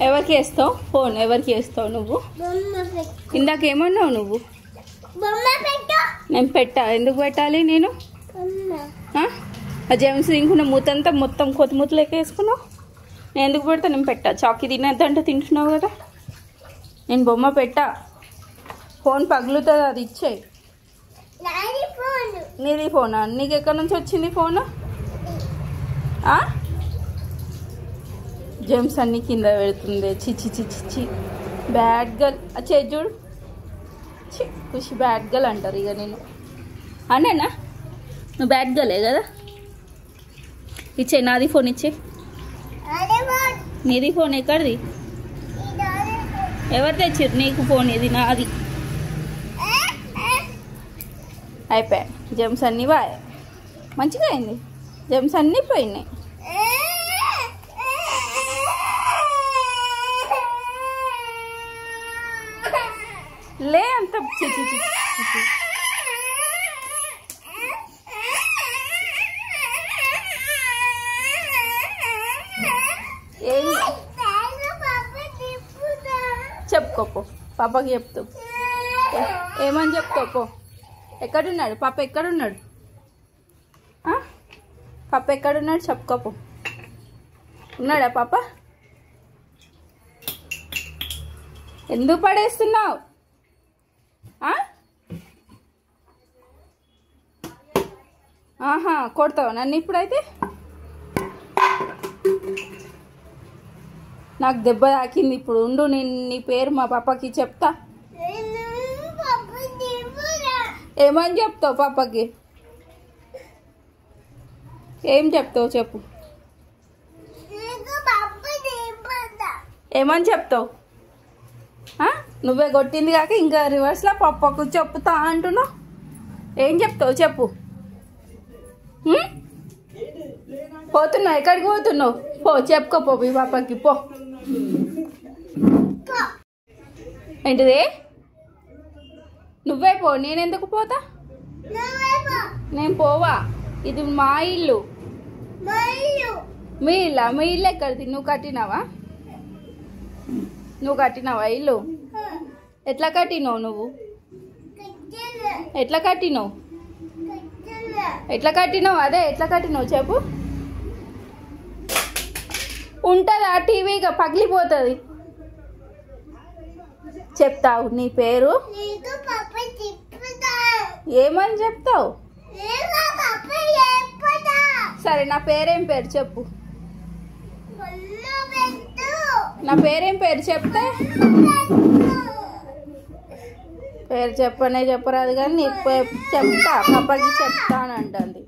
ఎవరికి వేస్తావు ఫోన్? ఎవరికి వేస్తావు నువ్వు? ఇందాక ఏమన్నావు నువ్వు? నేను పెట్టా. ఎందుకు పెట్టాలి నేను? ఆ జెమ్స్ ఇంకున్న మూతంతా మొత్తం కొత్తిమూత లెక్క వేసుకున్నావు. నేను ఎందుకు పెడతా? నేను పెట్టా. చాకీ తినేద్దంటే తింటున్నావు కదా. నేను బొమ్మ పెట్టా. ఫోన్ పగులుతుంది, అది ఇచ్చేయి. నీది ఫోనా? నీకు ఎక్కడి నుంచి వచ్చింది ఫోన్? జెమ్స్ అన్ని కింద పెడుతుంది. చిచ్చి చిచ్చి చి బ్యాడ్ గర్ల్. అచ్చే చూడు, చి ఖుషి బ్యాడ్ గర్ల్ అంటారు ఇక. నేను అన్నానా? నువ్వు బ్యాడ్ గర్లే కదా. ఇచ్చే, నాది ఫోన్ ఇచ్చే. నీది ఫోన్ ఎక్కడిది? ఎవరు తెచ్చారు నీకు ఫోన్? ఇది నాది. అయిపోయా. జెమ్స్ అన్నీ బాయ్. మంచిగా అయింది. జెమ్స్ అన్నీ పోయినాయి. లే అంత చెప్పుకోపో. పాపకి చెప్తావు. ఏమని చెప్తావు? ఎక్కడున్నాడు పాప? ఎక్కడున్నాడు పాప? ఎక్కడున్నాడు చెప్పుకోపో. ఉన్నాడా పాప? ఎందుకు పడేస్తున్నావు? ఆహా, కొడతావు నన్ను ఇప్పుడైతే? నాకు దెబ్బ తాకింది ఇప్పుడు. ఉండు, నేను నీ పేరు మా పాపకి చెప్తా. ఏమని చెప్తావు పాపకి? ఏం చెప్తావు చెప్పు. ఏమని చెప్తావు? నువ్వే కొట్టింది కాక ఇంకా రివర్స్లో పప్పకు చెప్తా అంటున్నావు. ఏం చెప్తావు చెప్పు. పోతున్నావు? ఎక్కడికి పోతున్నావు? పో, చెప్పుకోపో మీ పాపకి. పో. ఏంటిది? నువ్వే పో. నేనెందుకు పోతా? నేను పోవా. ఇది మా ఇల్లు. మీ ఇల్లా? మీ ఇల్లు ఎక్కడిది? నువ్వు కట్టినావా? నువ్వు కట్టినావా ఇల్లు? ఎట్లా కట్టినావు నువ్వు? ఎట్లా కట్టినావు? ఎట్లా కట్టినావు? అదే ఎట్లా కట్టినావు చెప్పు. ఉంటుందా టీవీగా? పగిలిపోతుంది. చెప్తావు నీ పేరు? ఏమని చెప్తావు? సరే, నా పేరేం పేరు చెప్పు. నా పేరేం పేరు చెప్తే? పేరు చెప్పనే చెప్పరాదు కానీ చెప్తా. పాపకి చెప్తానంటుంది.